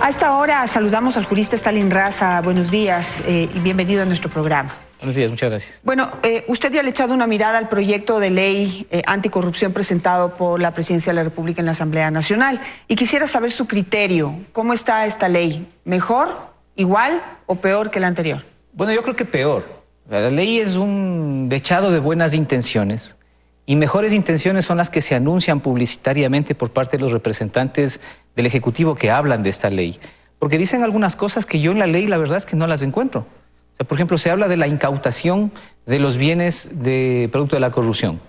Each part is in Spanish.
A esta hora saludamos al jurista Stalin Raza. Buenos días y bienvenido a nuestro programa. Buenos días, muchas gracias. Bueno, usted ya le ha echado una mirada al proyecto de ley anticorrupción presentado por la Presidencia de la República en la Asamblea Nacional y quisiera saber su criterio. ¿Cómo está esta ley? ¿Mejor, igual o peor que la anterior? Bueno, yo creo que peor. La ley es un dechado de buenas intenciones y mejores intenciones son las que se anuncian publicitariamente por parte de los representantes del Ejecutivo que hablan de esta ley. Porque dicen algunas cosas que yo en la ley la verdad es que no las encuentro. O sea, por ejemplo, se habla de la incautación de los bienes de producto de la corrupción.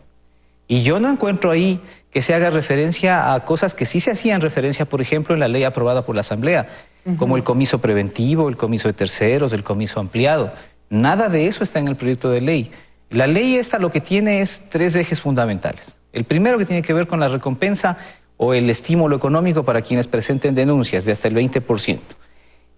Y yo no encuentro ahí que se haga referencia a cosas que sí se hacían referencia, por ejemplo, en la ley aprobada por la Asamblea, como el comiso preventivo, el comiso de terceros, el comiso ampliado. Nada de eso está en el proyecto de ley. La ley esta lo que tiene es tres ejes fundamentales. El primero que tiene que ver con la recompensa o el estímulo económico para quienes presenten denuncias de hasta el 20%.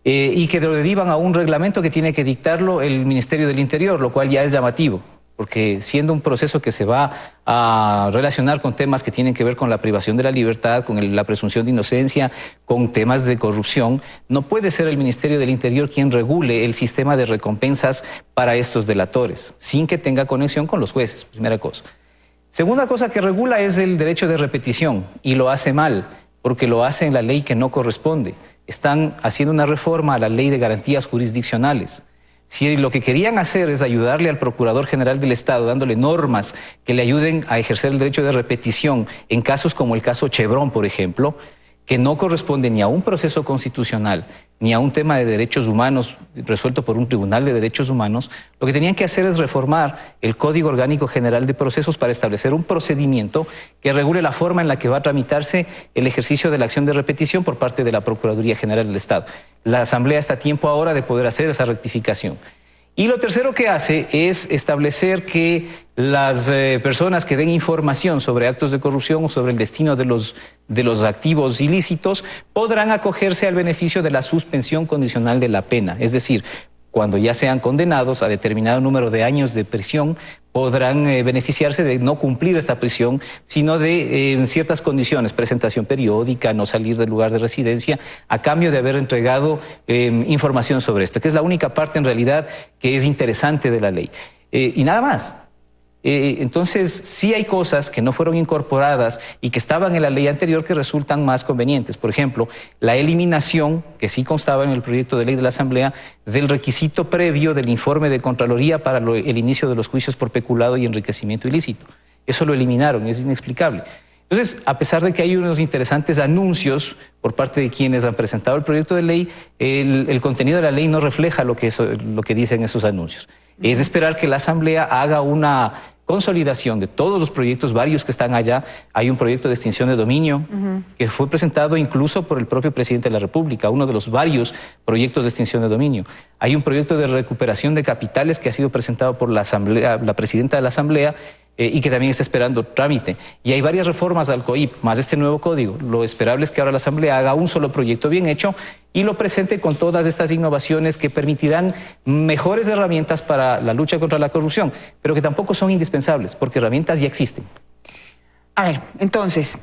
Y que lo derivan a un reglamento que tiene que dictarlo el Ministerio del Interior, lo cual ya es llamativo, porque siendo un proceso que se va a relacionar con temas que tienen que ver con la privación de la libertad, con la presunción de inocencia, con temas de corrupción, no puede ser el Ministerio del Interior quien regule el sistema de recompensas para estos delatores, sin que tenga conexión con los jueces, primera cosa. Segunda cosa que regula es el derecho de repetición, y lo hace mal, porque lo hace en la ley que no corresponde. Están haciendo una reforma a la ley de garantías jurisdiccionales. Si lo que querían hacer es ayudarle al Procurador General del Estado, dándole normas que le ayuden a ejercer el derecho de repetición en casos como el caso Chevron, por ejemplo, que no corresponde ni a un proceso constitucional, ni a un tema de derechos humanos resuelto por un tribunal de derechos humanos, lo que tenían que hacer es reformar el Código Orgánico General de Procesos para establecer un procedimiento que regule la forma en la que va a tramitarse el ejercicio de la acción de repetición por parte de la Procuraduría General del Estado. La Asamblea está a tiempo ahora de poder hacer esa rectificación. Y lo tercero que hace es establecer que las personas que den información sobre actos de corrupción o sobre el destino de los activos ilícitos podrán acogerse al beneficio de la suspensión condicional de la pena. Es decir, cuando ya sean condenados a determinado número de años de prisión, podrán beneficiarse de no cumplir esta prisión, sino de ciertas condiciones, presentación periódica, no salir del lugar de residencia, a cambio de haber entregado información sobre esto, que es la única parte en realidad que es interesante de la ley. Y nada más. Entonces, sí hay cosas que no fueron incorporadas y que estaban en la ley anterior que resultan más convenientes. Por ejemplo, la eliminación, que sí constaba en el proyecto de ley de la Asamblea, del requisito previo del informe de Contraloría para el inicio de los juicios por peculado y enriquecimiento ilícito. Eso lo eliminaron, es inexplicable. Entonces, a pesar de que hay unos interesantes anuncios por parte de quienes han presentado el proyecto de ley, el contenido de la ley no refleja lo que dicen esos anuncios. Es de esperar que la Asamblea haga una consolidación de todos los proyectos, varios que están allá. Hay un proyecto de extinción de dominio que fue presentado incluso por el propio presidente de la República, uno de los varios proyectos de extinción de dominio. Hay un proyecto de recuperación de capitales que ha sido presentado por la Asamblea, la presidenta de la Asamblea, y que también está esperando trámite. Y hay varias reformas al COIP, más este nuevo código. Lo esperable es que ahora la Asamblea haga un solo proyecto bien hecho y lo presente con todas estas innovaciones que permitirán mejores herramientas para la lucha contra la corrupción, pero que tampoco son indispensables, porque herramientas ya existen. A ver, entonces,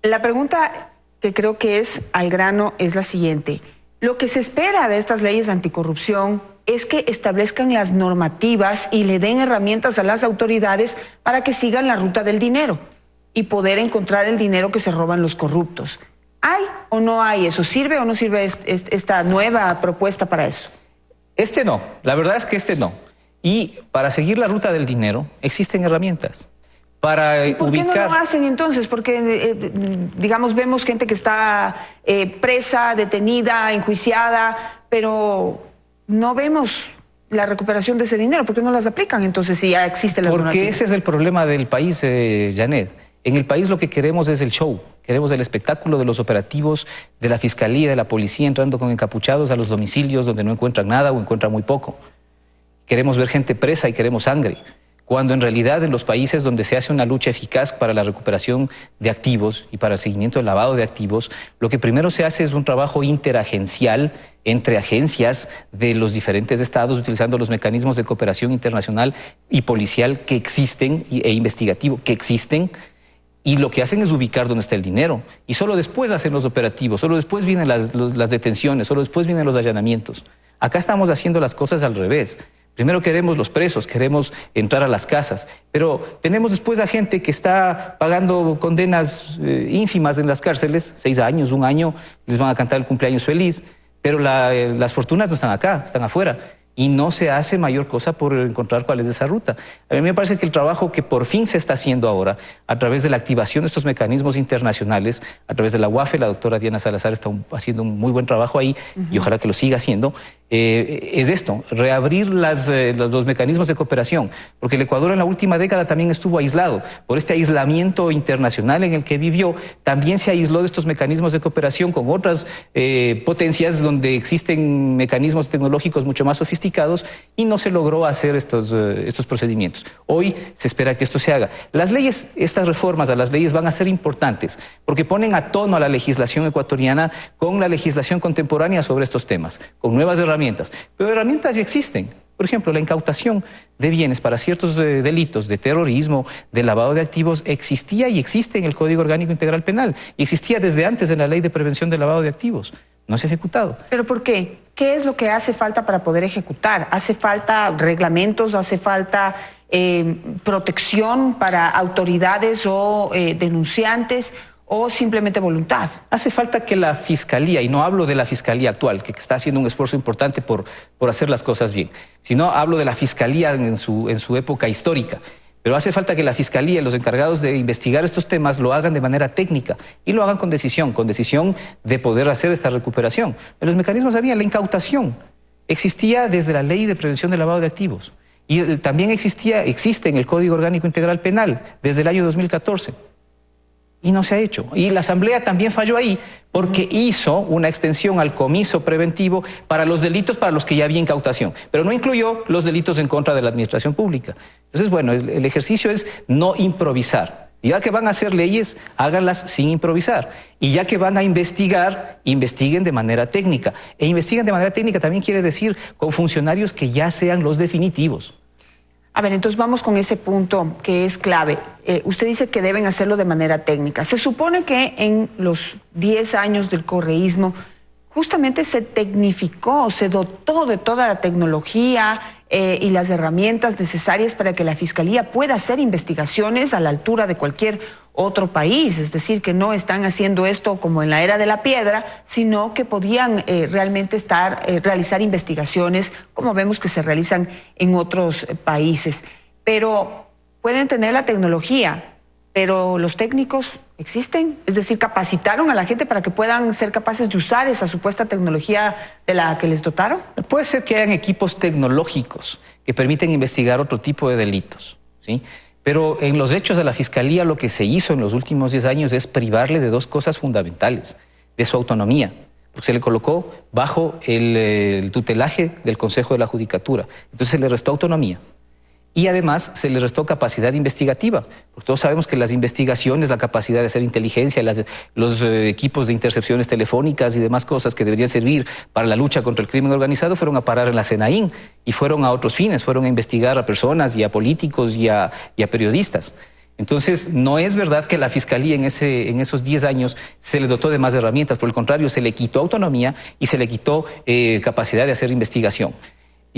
la pregunta que creo que es al grano es la siguiente. Lo que se espera de estas leyes anticorrupción es que establezcan las normativas y le den herramientas a las autoridades para que sigan la ruta del dinero y poder encontrar el dinero que se roban los corruptos. ¿Hay o no hay eso? ¿Sirve o no sirve esta nueva propuesta para eso? Este no, la verdad es que este no. Y para seguir la ruta del dinero existen herramientas. Para ¿Y por qué no lo hacen entonces? Porque, digamos, vemos gente que está presa, detenida, enjuiciada, pero no vemos la recuperación de ese dinero. ¿Por qué no las aplican entonces si ya existe la normativa? Porque ese es el problema del país, Janet. En el país lo que queremos es el show. Queremos el espectáculo de los operativos de la Fiscalía, de la Policía entrando con encapuchados a los domicilios donde no encuentran nada o encuentran muy poco. Queremos ver gente presa y queremos sangre, cuando en realidad en los países donde se hace una lucha eficaz para la recuperación de activos y para el seguimiento del lavado de activos, lo que primero se hace es un trabajo interagencial entre agencias de los diferentes estados, utilizando los mecanismos de cooperación internacional y policial que existen e investigativo que existen, y lo que hacen es ubicar dónde está el dinero. Y solo después hacen los operativos, solo después vienen las detenciones, solo después vienen los allanamientos. Acá estamos haciendo las cosas al revés. Primero queremos los presos, queremos entrar a las casas, pero tenemos después a gente que está pagando condenas ínfimas en las cárceles, 6 años, 1 año, les van a cantar el cumpleaños feliz, pero las fortunas no están acá, están afuera. Y no se hace mayor cosa por encontrar cuál es esa ruta. A mí me parece que el trabajo que por fin se está haciendo ahora, a través de la activación de estos mecanismos internacionales, a través de la UAFE, la doctora Diana Salazar está haciendo un muy buen trabajo ahí, y ojalá que lo siga haciendo, es esto, reabrir los mecanismos de cooperación, porque el Ecuador en la última década también estuvo aislado. Por este aislamiento internacional en el que vivió, también se aisló de estos mecanismos de cooperación con otras potencias donde existen mecanismos tecnológicos mucho más sofisticados, y no se logró hacer estos procedimientos. Hoy se espera que esto se haga. Las leyes, estas reformas a las leyes van a ser importantes porque ponen a tono a la legislación ecuatoriana con la legislación contemporánea sobre estos temas, con nuevas herramientas. Pero herramientas ya existen. Por ejemplo, la incautación de bienes para ciertos delitos de terrorismo, de lavado de activos, existía y existe en el Código Orgánico Integral Penal. Y existía desde antes en la Ley de Prevención del Lavado de Activos. No se ha ejecutado. ¿Pero por qué? ¿Qué es lo que hace falta para poder ejecutar? ¿Hace falta reglamentos? ¿Hace falta protección para autoridades o denunciantes? ¿O simplemente voluntad? Hace falta que la Fiscalía, y no hablo de la Fiscalía actual, que está haciendo un esfuerzo importante por hacer las cosas bien, sino hablo de la Fiscalía en su época histórica. Pero hace falta que la Fiscalía y los encargados de investigar estos temas lo hagan de manera técnica y lo hagan con decisión de poder hacer esta recuperación. En los mecanismos había la incautación. Existía desde la Ley de Prevención del Lavado de Activos. Y también existe en el Código Orgánico Integral Penal desde el año 2014. Y no se ha hecho. Y la Asamblea también falló ahí porque hizo una extensión al comiso preventivo para los delitos para los que ya había incautación, pero no incluyó los delitos en contra de la administración pública. Entonces, bueno, el ejercicio es no improvisar. Y ya que van a hacer leyes, háganlas sin improvisar. Y ya que van a investigar, investiguen de manera técnica. E investiguen de manera técnica también quiere decir con funcionarios que ya sean los definitivos. A ver, entonces vamos con ese punto que es clave. Usted dice que deben hacerlo de manera técnica. Se supone que en los 10 años del correísmo justamente se tecnificó, se dotó de toda la tecnología y las herramientas necesarias para que la Fiscalía pueda hacer investigaciones a la altura de cualquier otro país. Es decir, que no están haciendo esto como en la era de la piedra, sino que podían realmente realizar investigaciones como vemos que se realizan en otros países. Pero pueden tener la tecnología, pero los técnicos existen, es decir, capacitaron a la gente para que puedan ser capaces de usar esa supuesta tecnología de la que les dotaron. Puede ser que hayan equipos tecnológicos que permiten investigar otro tipo de delitos, ¿sí? Pero en los hechos de la Fiscalía lo que se hizo en los últimos 10 años es privarle de 2 cosas fundamentales, de su autonomía, porque se le colocó bajo el tutelaje del Consejo de la Judicatura. Entonces se le restó autonomía. Y además se le restó capacidad investigativa, porque todos sabemos que las investigaciones, la capacidad de hacer inteligencia, los equipos de intercepciones telefónicas y demás cosas que deberían servir para la lucha contra el crimen organizado fueron a parar en la SENAIN y fueron a otros fines, fueron a investigar a personas y a políticos y a periodistas. Entonces, no es verdad que la Fiscalía en esos 10 años se le dotó de más herramientas, por el contrario, se le quitó autonomía y se le quitó capacidad de hacer investigación.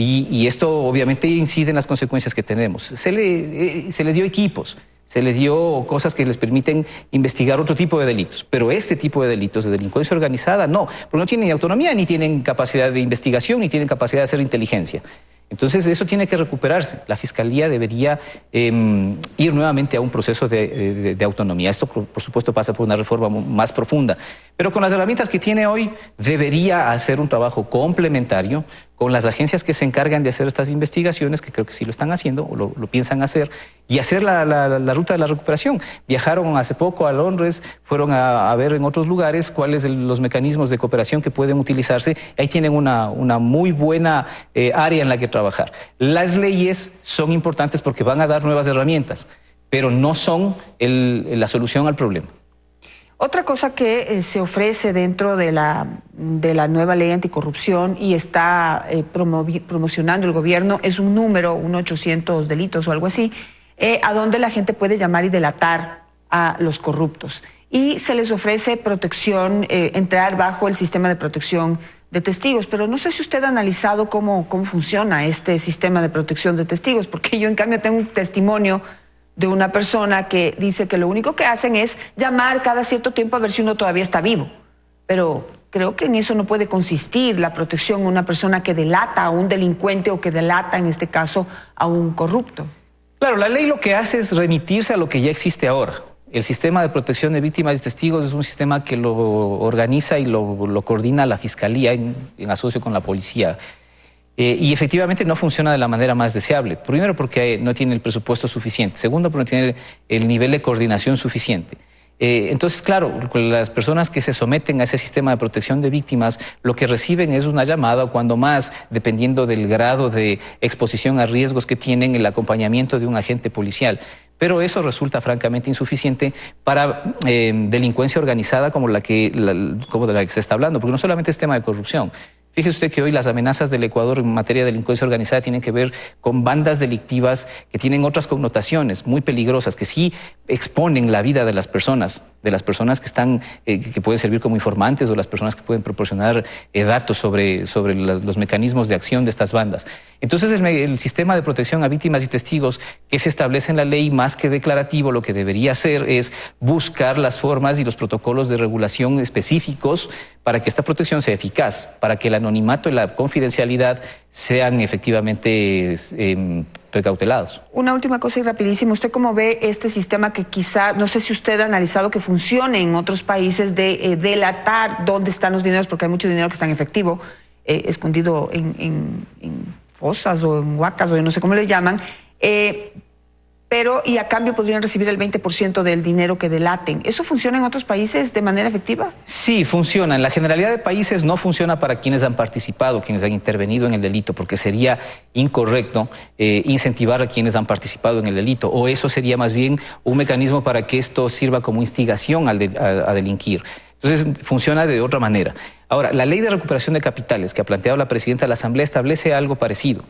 Y esto obviamente incide en las consecuencias que tenemos. Se le dio equipos, se le dio cosas que les permiten investigar otro tipo de delitos, pero este tipo de delitos de delincuencia organizada no, porque no tienen autonomía, ni tienen capacidad de investigación, ni tienen capacidad de hacer inteligencia. Entonces eso tiene que recuperarse. La Fiscalía debería ir nuevamente a un proceso de autonomía. Esto, por supuesto, pasa por una reforma más profunda. Pero con las herramientas que tiene hoy, debería hacer un trabajo complementario con las agencias que se encargan de hacer estas investigaciones, que creo que sí lo están haciendo o lo piensan hacer, y hacer la ruta de la recuperación. Viajaron hace poco a Londres, fueron a ver en otros lugares cuáles son los mecanismos de cooperación que pueden utilizarse. Ahí tienen una muy buena área en la que trabajar. Las leyes son importantes porque van a dar nuevas herramientas, pero no son la solución al problema. Otra cosa que se ofrece dentro de la nueva ley anticorrupción y está promocionando el gobierno es un número, 800 delitos o algo así, a donde la gente puede llamar y delatar a los corruptos. Y se les ofrece protección, entrar bajo el sistema de protección de testigos. Pero no sé si usted ha analizado cómo funciona este sistema de protección de testigos, porque yo en cambio tengo un testimonio de una persona que dice que lo único que hacen es llamar cada cierto tiempo a ver si uno todavía está vivo. Pero creo que en eso no puede consistir la protección a una persona que delata a un delincuente o que delata, en este caso, a un corrupto. Claro, la ley lo que hace es remitirse a lo que ya existe ahora. El sistema de protección de víctimas y testigos es un sistema que lo organiza y lo coordina la Fiscalía en asocio con la policía. Y efectivamente no funciona de la manera más deseable. Primero porque no tiene el presupuesto suficiente. Segundo porque no tiene el nivel de coordinación suficiente. Entonces, claro, las personas que se someten a ese sistema de protección de víctimas lo que reciben es una llamada o cuando más, dependiendo del grado de exposición a riesgos que tienen, el acompañamiento de un agente policial. Pero eso resulta francamente insuficiente para delincuencia organizada como de la que se está hablando, porque no solamente es tema de corrupción. Fíjese usted que hoy las amenazas del Ecuador en materia de delincuencia organizada tienen que ver con bandas delictivas que tienen otras connotaciones muy peligrosas, que sí exponen la vida de las personas que están, que pueden servir como informantes o las personas que pueden proporcionar datos sobre los mecanismos de acción de estas bandas. Entonces el sistema de protección a víctimas y testigos que se establece en la ley, más que declarativo, lo que debería hacer es buscar las formas y los protocolos de regulación específicos para que esta protección sea eficaz, para que el anonimato y la confidencialidad sean efectivamente precautelados. Una última cosa y rapidísimo. ¿Usted cómo ve este sistema que quizá, no sé si usted ha analizado que funcione en otros países de delatar dónde están los dineros, porque hay mucho dinero que está en efectivo, escondido en fosas o en huacas o yo no sé cómo le llaman, pero y a cambio podrían recibir el 20% del dinero que delaten? ¿Eso funciona en otros países de manera efectiva? Sí, funciona. En la generalidad de países no funciona para quienes han participado, quienes han intervenido en el delito, porque sería incorrecto incentivar a quienes han participado en el delito, o eso sería más bien un mecanismo para que esto sirva como instigación a delinquir. Entonces funciona de otra manera. Ahora, la ley de recuperación de capitales que ha planteado la presidenta de la Asamblea establece algo parecido,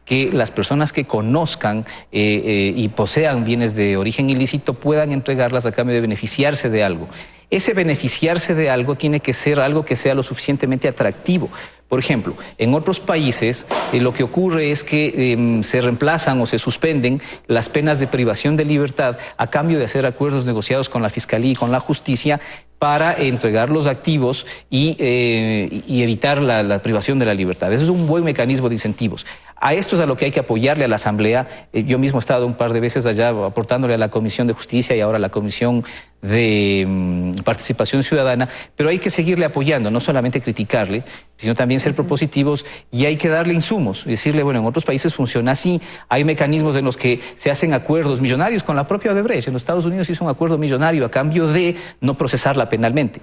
que las personas que conozcan y posean bienes de origen ilícito puedan entregarlas a cambio de beneficiarse de algo. Ese beneficiarse de algo tiene que ser algo que sea lo suficientemente atractivo. Por ejemplo, en otros países lo que ocurre es que se reemplazan o se suspenden las penas de privación de libertad a cambio de hacer acuerdos negociados con la Fiscalía y con la Justicia para entregar los activos y evitar la privación de la libertad. Ese es un buen mecanismo de incentivos. A esto es a lo que hay que apoyarle a la Asamblea. Yo mismo he estado un par de veces allá aportándole a la Comisión de Justicia y ahora a la Comisión de Participación Ciudadana, pero hay que seguirle apoyando, no solamente criticarle, sino también ser propositivos y hay que darle insumos, decirle, bueno, en otros países funciona así, hay mecanismos en los que se hacen acuerdos millonarios con la propia Odebrecht. En los Estados Unidos se hizo un acuerdo millonario a cambio de no procesarla penalmente.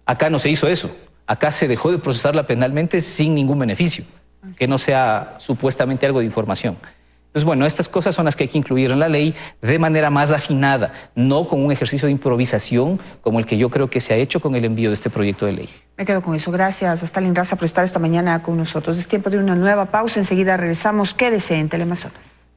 Acá no se hizo eso, acá se dejó de procesarla penalmente sin ningún beneficio, que no sea supuestamente algo de información. Entonces, bueno, estas cosas son las que hay que incluir en la ley de manera más afinada, no con un ejercicio de improvisación como el que yo creo que se ha hecho con el envío de este proyecto de ley. Me quedo con eso. Gracias a Stalin Raza por estar esta mañana con nosotros. Es tiempo de una nueva pausa. Enseguida regresamos. Quédese en Teleamazonas.